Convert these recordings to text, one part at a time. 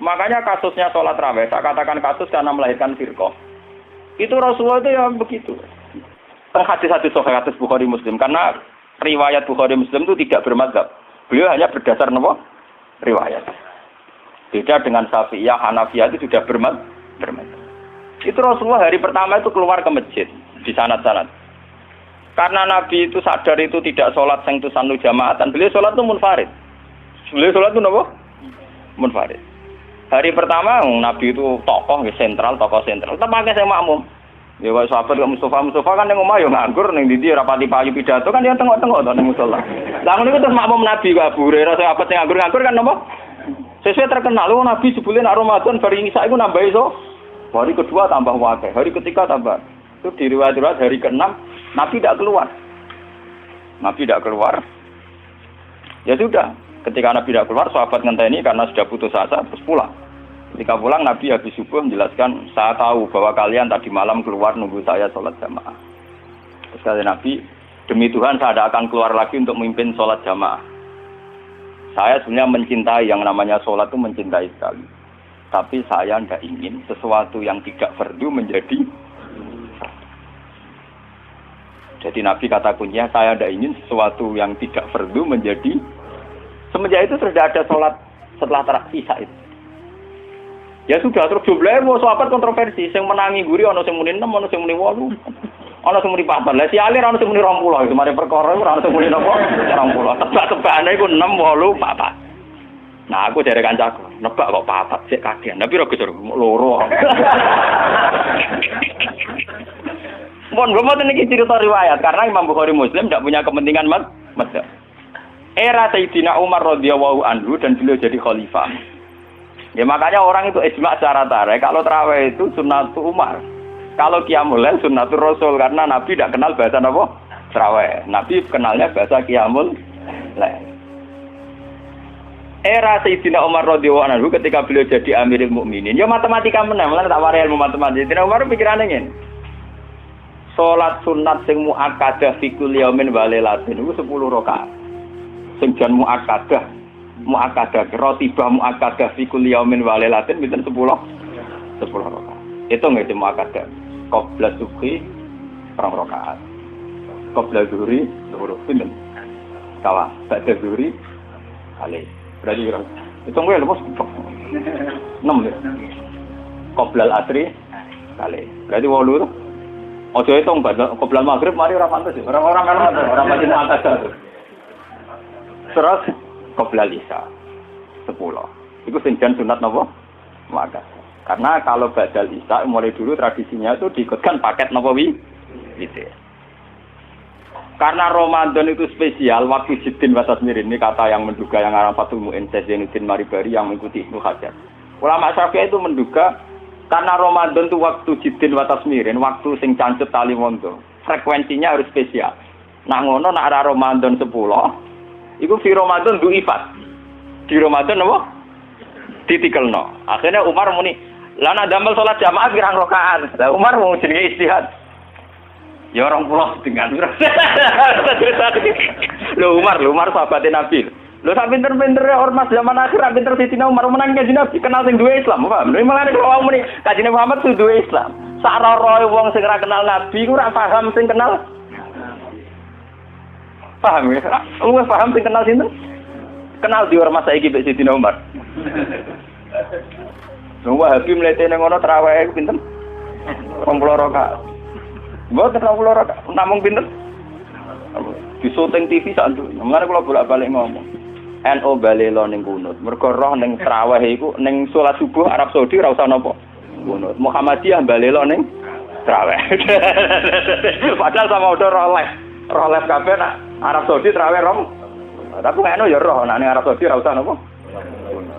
Makanya kasusnya sholat raweh, saya katakan kasus karena melahirkan firqah. Itu Rasulullah itu yang begitu. Hadis-hadis sahih hadis Bukhari Muslim, karena riwayat Bukhari Muslim itu tidak bermadzhab. Beliau hanya berdasar nama riwayat. Beda dengan Syafi'iyah, Hanafiyah itu sudah bermadzhab. Itu Rasulullah hari pertama itu keluar ke masjid di sanad-sanad. Karena Nabi itu sadar itu tidak sholat sing tusanu jamaatan, beliau sholat itu munfarid. Beliau sholat itu apa? Munfarid. Hari pertama Nabi itu tokoh sentral. Tetap pakai saya makmum. Ya kok sahabat kok Mustafa kan yang omah yo nganggur ning ndi rapati payu pidato kan ya tengok-tengok to ning musala. Lah ngono iku terus makmum Nabi Abu Hurairah sahabat sing nganggur kan napa? Sesuai terkenal Nabi sebelum Ramadan bari ngisa iku nambah iso. Hari kedua tambah wakil, hari ketiga tambah. Itu di riwayat hari ke-6 Nabi tidak keluar. Ya sudah, ketika Nabi tidak keluar, sahabat ngenteni karena sudah putus asa terus pulang. Ketika pulang Nabi habis subuh menjelaskan, saya tahu bahwa kalian tadi malam keluar nunggu saya sholat jamaah. Terus kata Nabi, demi Tuhan saya tidak akan keluar lagi untuk memimpin sholat jamaah. Saya sebenarnya mencintai yang namanya sholat itu mencintai sekali. Tapi saya tidak ingin sesuatu yang tidak fardu menjadi. Jadi Nabi kata kuncinya, saya tidak ingin sesuatu yang tidak fardu menjadi. Semenjak itu sudah ada sholat setelah isya itu. Ya sudah, terus jumlahnya mau sahabat kontroversi, yang menangi guri, ada yang muni 6, ada yang muni 8, ada yang muni 4, lah si alir ada yang muni 20, itu mari perkara, ada yang muni 20, tebak-tebakannya itu 6, 8, 4. Nah aku dari kancaku, nebak kok 4, sik kagian, tapi rogo jero loro. Mohon belum ini cerita riwayat, karena Imam Bukhari Muslim tidak punya kepentingan mazhab. Era Sayyidina Umar radhiyallahu anhu dan beliau jadi khalifah. Ya makanya orang itu ijma secara tarik. Kalau tarawih itu sunnatul Umar. Kalau qiyamul lail sunnatul Rasul karena Nabi tidak kenal bahasa apa? Tarawih. Nabi kenalnya bahasa qiyamul lail. Era Sayyidina Umar radhiyallahu anhu ketika beliau jadi Amirul Mukminin, ya matematika menang, lan tak warai ilmu matematika. Sayyidina Umar pikirane ngene. Salat sunat sing muakkadah fi kulli yaumin wa lailatin iku 10 rakaat. Sing jan muakkadah rotibah muakkadah fi kulli yaumin wa lailatin pinten 10 rakaat. Itu nggih muakkadah. Qabla subhi 2 rakaat. Qabla zuhri 2 pinten. Kawa, ba'da zuhri kali. Berarti kira. Itu nggih lho Mas. 6 ya. Qabla al-asri kali. Berarti 8 to. Ojo hitung qabla maghrib mari ora pantes. Orang-orang kan orang masih muakkadah. Terus qabla isya 10. Iku sing jan sunat napa? Muakkadah. Karena kalau badal isya mulai dulu tradisinya itu diikutkan paket napa gitu. Karena Ramadan itu spesial waktu Jiddin wa Tasmirin ini kata yang menduga yang arang Fathul Mu'in Zainuddin Maribari yang mengikuti Ibnu Hajar. Ulama Syafi'i itu menduga karena Ramadan itu waktu Jiddin wa Tasmirin, waktu sing cancut tali mondo, frekuensinya harus spesial. Nah ngono nak ada Ramadan 10 iku fi Ramadan du'ifat. Di Ramadan apa? Ditikelno. Akhirnya Umar muni, "Lana damel salat jamaah pirang rakaat." Lah Umar mau jenenge istihad. Ya orang pulau dengan. Lho Umar sahabatnya Nabi. Lho sak pinter-pintere ormas zaman akhir pinter Sayyidina Umar menang kanjeng Nabi kenal sing duwe Islam, paham? Lha malah nek wong muni kanjeng Muhammad sing duwe Islam. Sak roroe wong sing ora kenal Nabi ku ora paham sing kenal. Paham ya? Lu paham sing kenal sinten? Kenal di ormas saiki mbek Sayyidina Umar. Lho Wahabi mletene ngono traweh iku pinten? 20 rakaat. Mboten 20 rakaat, namung pinten? Di syuting TV sak nduk. Mengare kula bolak-balik ngomong. NU balelo ning kunut. Mergo roh ning traweh iku ning salat subuh Arab Saudi ora usah napa kunut. Muhammadiyah balelo ning traweh. Padahal sama udah roh les kabeh nak Arab Saudi traweh rom. Tapi NU ya roh nak ning Arab Saudi ora usah napa.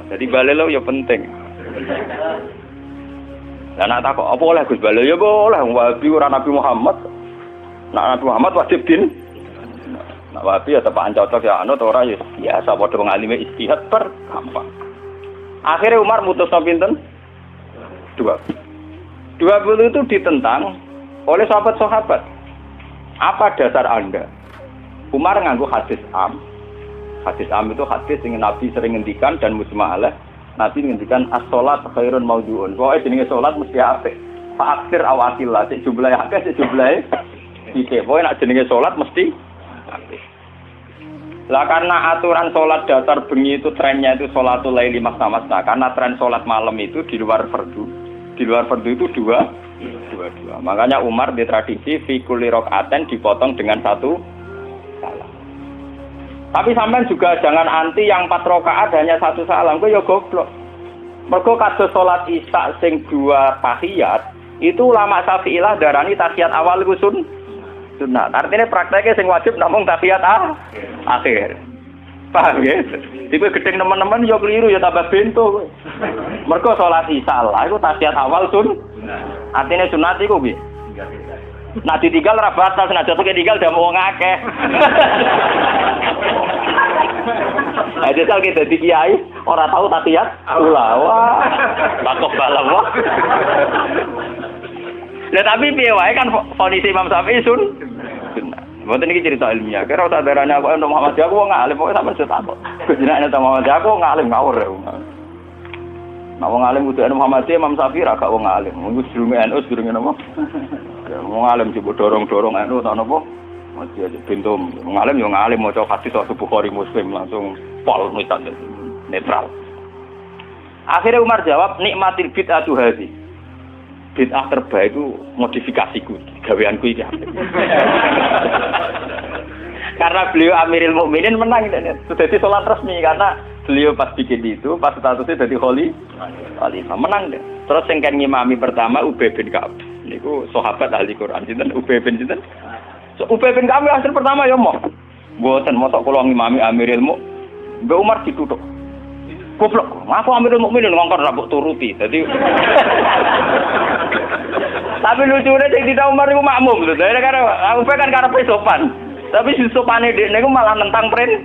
Jadi balelo ya penting. Lah nak takok apa oleh Gus balelo ya boleh Wahabi ora Nabi Muhammad. Nak Nabi Muhammad wajib din. Nak Wahabi ya tepakan cocok ya anut ora ya biasa padha wong alime ijtihad per gampang. Akhirnya Umar mutusno pinten? 20 itu ditentang oleh sahabat-sahabat. Apa dasar Anda? Umar nganggo hadis am. Hadis am itu hadis yang Nabi sering ngendikan dan mujma' alaih. Nabi ngendikan as-shalat khairun maudhu'un. Pokoke jenenge salat mesti apik. Fa'aksir awatillah, sik jumlahe akeh, sik jumlahe iki. Pokoke nek jenenge salat mesti apik. Lah karena aturan salat dasar bengi itu trennya itu sholatul laili masna-masna. Karena tren salat malam itu di luar fardu. Di luar fardu itu dua. Makanya Umar di tradisi fi kulli rakaaten dipotong dengan satu salam. Tapi sampean juga jangan anti yang 4 rakaat hanya satu salam, kok ya goblok. Mergo kados salat Isya sing 2 tahiyat, itu ulama Syafi'iyah darani tahiyat awal iku sunnah. Artinya prakteknya sing wajib namung tahiyat akhir. Paham ya? Tipe gedeng teman-teman yo keliru ya tambah bento kowe. Mergo salat Isya lah iku tahiyat awal sunnah. Artinya sunat iku piye? Nah ditinggal ra batas, nek jatuh ketinggal dah wong akeh. Ada sekali kita di kiai orang tahu tahiyat wah takut balam wah. Nah tapi piye wae kan kondisi Imam Syafi'i sunnah. Mboten iki cerita ilmiah. Kira tak darane aku ento Muhammad aku wong alim pokoke sampeyan setakok. Jenenge ento Muhammad aku ngalim ngawur ya. Nah wong alim kudu ento Muhammad Imam Syafi'i ra gak wong alim. Wis durunge NU durunge napa? Wong alim coba dorong-dorong NU ta napa? Masih aja pintu ngalim yo ngalim maca hadis atau Bukhari Muslim langsung pol netral. Akhirnya Umar jawab nikmatil bid'atu hadhi. Bid'ah terbaik itu modifikasiku, gaweanku iki. Karena beliau Amirul Mukminin menang sudah di salat resmi karena beliau pas bikin itu pas statusnya jadi khalifah menang deh. Terus yang kan ngimami pertama Ubay bin Ka'ab. Niku sahabat ahli Quran sinten Ubay bin sinten? Ubay bin Ka'ab hasil pertama ya mau. Mboten mosok kula ngimami Amirul Mukminin. Mbak Umar dituthuk. Goblok. Aku Amirul Mukminin ngongkon ra mbok turuti. Dadi tapi lucune sing Dina Umar iku makmum lho. Dene kan Ubay kan karepe sopan. Tapi si sopane dekne iku malah nentang prin.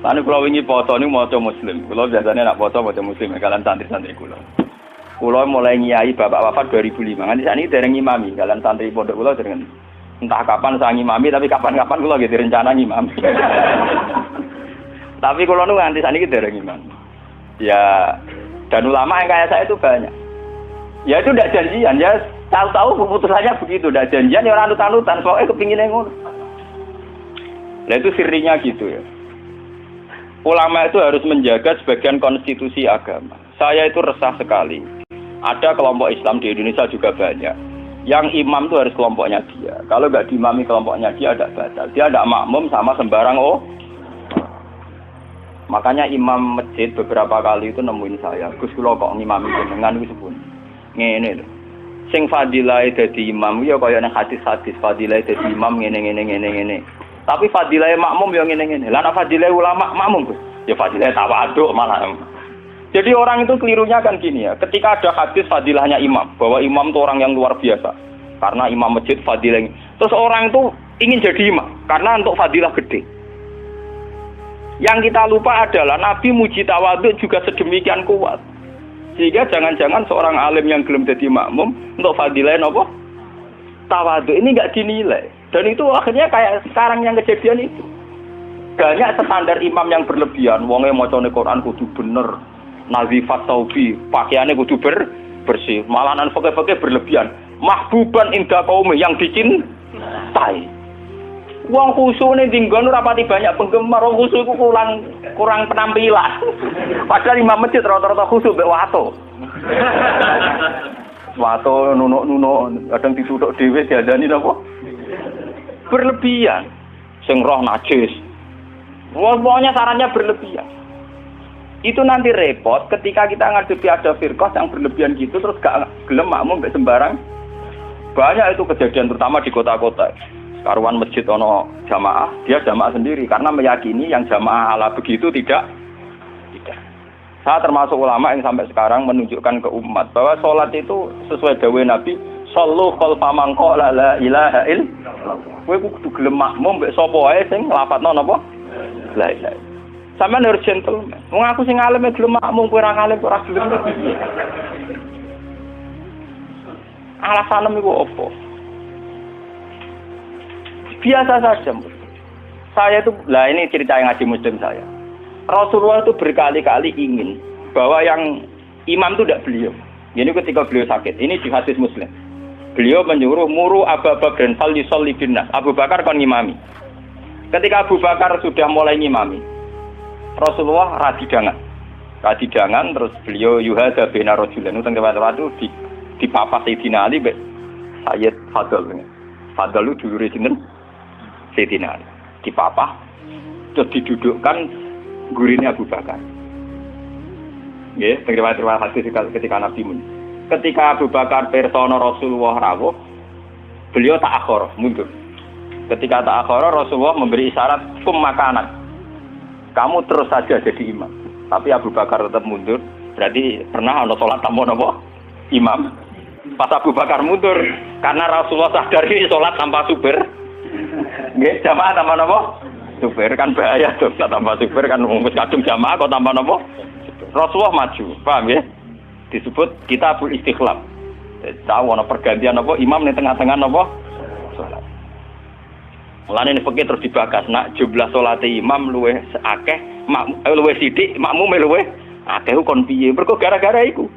Lan kula wingi foto niku maca Muslim. Kula biasane nak foto maca Muslim kalian santri-santri kula. Kula mulai ngiyai bapak wafat 2005. Nganti sakniki dereng ngimami kalian santri pondok kula dereng. Entah kapan saya ngimami tapi kapan-kapan kula nggih direncana ngimami. Tapi kula nu nganti sakniki dereng ngimami. Ya dan ulama yang kayak saya itu banyak. Ya itu ndak janjian ya. Tahu-tahu keputusannya begitu, udah janjian ya orang anut-anutan, soalnya kepinginnya ngono. Nah itu sirinya gitu ya. Ulama itu harus menjaga sebagian konstitusi agama. Saya itu resah sekali. Ada kelompok Islam di Indonesia juga banyak. Yang imam itu harus kelompoknya dia. Kalau nggak diimami kelompoknya dia ada batal. Dia ada makmum sama sembarang Makanya imam masjid beberapa kali itu nemuin saya. Gus kula kok ngimami jenengan iki sepun. Ngene lho. Sing fadilah dadi imam ya kaya nang hadis-hadis fadilah dadi imam ngene. Tapi fadilah makmum ya ngene. Lah nek fadilah ulama makmum Gus, ya fadilah tawaduk malah. Jadi orang itu kelirunya kan gini ya, ketika ada hadis fadilahnya imam, bahwa imam itu orang yang luar biasa. Karena imam masjid fadilah. Terus orang itu ingin jadi imam karena untuk fadilah gede. Yang kita lupa adalah Nabi muji tawaduk juga sedemikian kuat. Sehingga jangan-jangan seorang alim yang gelem jadi makmum untuk fadilah apa? Tawadhu ini enggak dinilai. Dan itu akhirnya kayak sekarang yang kejadian itu. Banyak standar imam yang berlebihan. Wonge macane Quran kudu bener, nazifat taubi, pakaiannya kudu bersih. Malahan fakih-fakih berlebihan. Mahbuban inda qaumi yang dicintai. Wong khusuk ning dinggon ora pati banyak penggemar, wong khusuk iku kurang penampilan. Padahal imam masjid rata-rata khusuk mbek wato. Wato nunuk-nunuk, kadang dituthuk dhewe diandani napa? Berlebihan. Sing roh najis. Pokoknya sarannya berlebihan. Itu nanti repot ketika kita ngadepi ada firqah yang berlebihan gitu terus gak gelem makmum mbek sembarang. Banyak itu kejadian terutama di kota-kota. Karuan masjid ono jamaah, dia jamaah sendiri karena meyakini yang jamaah ala begitu tidak. Saya termasuk ulama yang sampai sekarang menunjukkan ke umat bahwa sholat itu sesuai dawuh Nabi, shollu khalfa man qala la ilaha illallah. Kowe kudu gelem makmum mbek sapa wae sing nglafadzno napa? La ilaha. Sampeyan harus gentleman. Wong aku sing alim gelem makmum kowe ora alim ora gelem. Alasan iku opo? Biasa saja. Saya itu, lah ini cerita yang ngaji Muslim saya. Rasulullah itu berkali-kali ingin bahwa yang imam itu tidak beliau. Ini ketika beliau sakit. Ini di hadis Muslim. Beliau menyuruh muru Abu Bakar fal yusalli binnas. Abu Bakar kon ngimami. Ketika Abu Bakar sudah mulai ngimami, Rasulullah radidangan terus beliau yuhada bina rajulan utang riwayat itu di papa Sayyidina Ali Sayyid Fadl. Fadl itu dulure sinten? Sayyidina Ali. Di papa terus didudukkan gurine Abu Bakar. Nggih, riwayat hadis ketika Nabi mun. Ketika Abu Bakar persona Rasulullah rawuh, beliau ta'akhir, mundur. Ketika ta'akhir, Rasulullah memberi isyarat kum makanan. Kamu terus saja jadi imam. Tapi Abu Bakar tetap mundur. Berarti pernah ana salat tanpa napa? Imam. Pas Abu Bakar mundur, karena Rasulullah sadar ini salat tanpa supir. Nggih, jamaah tanpa napa? Supir kan bahaya tuh, tanpa supir kan wis kadung jamaah kok tanpa napa? Rasulullah maju, paham ya? Disebut kitabul istikhlaf. Tahu ana pergantian apa imam ning tengah-tengah napa? Salat. Mulane fikih terus dibahas, nak jumlah salate imam luwih akeh, luwih sithik, makmum luwih akeh kon piye? Mergo gara-gara iku.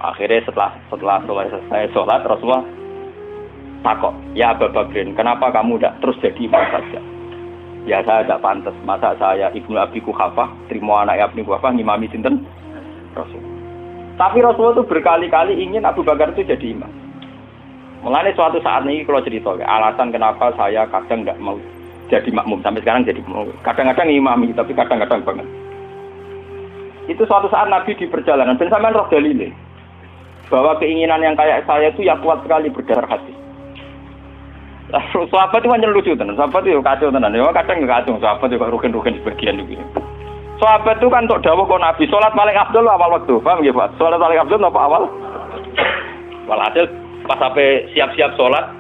Akhirnya setelah selesai salat Rasulullah takok, "Ya Abu Bakar, kenapa kamu tidak terus jadi imam saja?" Ya saya tidak pantas, masa saya Ibnu Abi Quhafah terima anak Ibnu Quhafah ngimami sinten? Rasul. Tapi Rasulullah itu berkali-kali ingin Abu Bakar itu jadi imam. Mulanya suatu saat ini kalau cerita, alasan kenapa saya kadang tidak mau jadi makmum sampai sekarang jadi makmum. Kadang-kadang imami, tapi kadang-kadang banget. Itu suatu saat Nabi di perjalanan, dan sampean roh dalile bahwa keinginan yang kayak saya itu ya kuat sekali berdasar hati. Sahabat itu hanya lucu tenan, sahabat itu kacau tenan. Ya kadang juga kacau, sahabat juga rugen-rugen sebagian juga. Sahabat itu kan untuk dawuh kok Nabi, salat paling afdal awal waktu. Paham nggih, Pak? Salat paling afdal apa awal? Walhasil pas sampai siap-siap salat,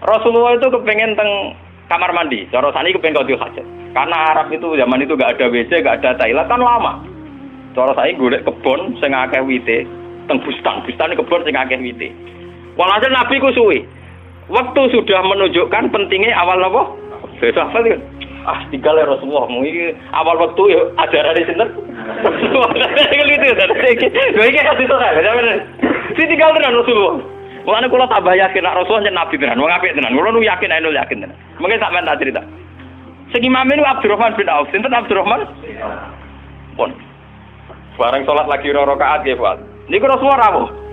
Rasulullah itu kepengen teng kamar mandi. Cara sani kepengen qadhi hajat. Karena Arab itu zaman itu enggak ada WC, enggak ada toilet kan lama. Cara saya golek kebon sing akeh wite, teng bustan kebon sing akeh wite. Walhasil Nabi ku suwi. Waktu sudah menunjukkan pentingnya awal apa? Besok apa itu? Tinggal ya Rasulullah. Mungkin awal waktu ya ajaran di sini. Gitu dan ini kasih tahu kan? Si tinggal tenan Rasulullah. Mulane kula tambah yakin nek Rasulullah yen nabi tenan, wong apik tenan. Kula nu yakin ae yakin tenan. Mungkin sampean tak cerita. Sing imam niku Abdurrahman bin Auf. Sinten Abdurrahman? Pun. Bareng salat lagi rakaat nggih, Pak. Niku Rasulullah rawuh.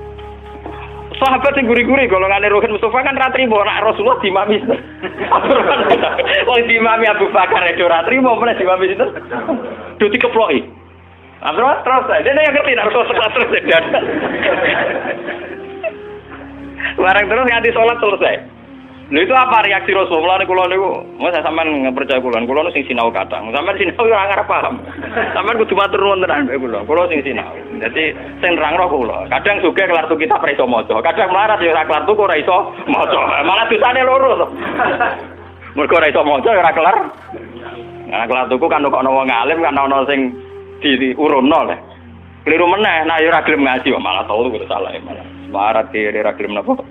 Sahabat sing guri-guri golongane Ruhin Mustafa kan ra trimo nek Rasulullah dimami. Wong dimami Abu Bakar itu ra trimo meneh dimami sinten? Do dikeploki. Terus dene yang ngerti nek Rasulullah terus dan. Bareng terus nganti salat selesai. Lha itu apa reaksi Rasulullah kula niku? Saya sampean percaya kula niku sing sinau kadang. Sampean sinau ora ngarep paham. Sampean kudu matur nuwun tenan mbek kula. Kula sing sinau. Dadi sing nerangno kula. Kadang sugih kelar tu kita ora iso maca. Kadang melarat ya ora kelar tu ora iso maca. Malah dosane loro to. Mergo ora iso maca ora kelar. Nah, kelar tuku kan kok ana wong alim kan ana sing diurunno le. Keliru meneh, nah ya ora gelem ngaji malah tau kudu salah malah. Melarat kira ora gelem napa.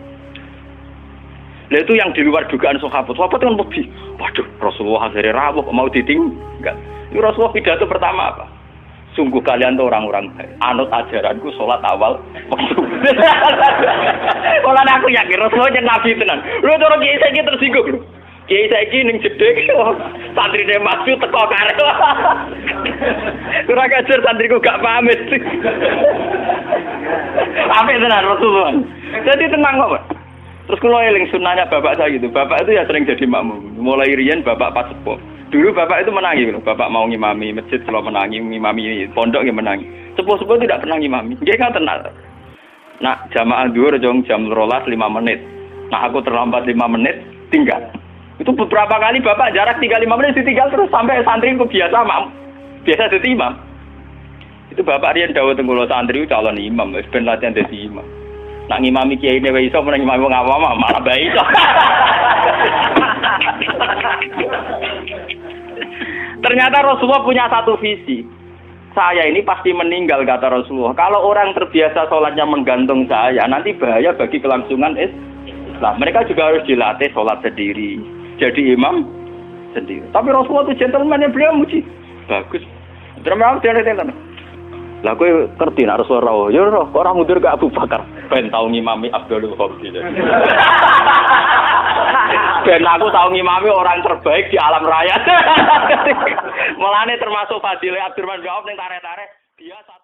Nah itu yang di luar dugaan sahabat. Sahabat kan lebih, waduh Rasulullah akhirnya rawuh mau enggak. Itu Rasulullah pidato pertama apa? Sungguh kalian tuh orang-orang baik. Anut ajaranku sholat awal waktu. Kalau aku yakin Rasulullah yang nabi tenan. Lu cara kiai saiki tersinggung lho. Kiai saiki ning jedek santrine maju teko karep. Kurang ajar santriku gak pamit. Apik tenan Rasulullah. Jadi tenang kok, Pak. Terus kalau eling sunnahnya bapak saya gitu, bapak itu ya sering jadi makmum. Mulai riyen bapak pas sepuh. Dulu bapak itu menangi, bapak mau ngimami masjid, kalau menangi ngimami pondok ya menangi. Sepuh-sepuh tidak pernah ngimami. Dia kan tenang. Nah jamaah dhuwur jam 12 5 menit. Nah aku terlambat 5 menit tinggal. Itu beberapa kali bapak jarak tinggal 5 menit ditinggal terus sampai santri ku biasa jadi imam. Itu bapak riyen dawuh teng kula santri calon imam, wis ben latihan dadi imam. Nak ngimami kiai ne wae iso meneng ngimami wong awam malah bae iso. Ternyata Rasulullah punya satu visi. Saya ini pasti meninggal kata Rasulullah. Kalau orang terbiasa sholatnya menggantung saya, nanti bahaya bagi kelangsungan Islam. Mereka juga harus dilatih sholat sendiri, jadi imam sendiri. Tapi Rasulullah itu gentleman yang beliau muji. Bagus. Terus memang dia ngerti. Lah kowe ngerti nek Rasulullah ya ora kok ora mundur ke Abu Bakar ben tau ngimami Abdul Khalid. Ben aku tau ngimami orang terbaik di alam raya. Mulane termasuk Fadil Abdurrahman bin Auf ning tarik-tarik dia satu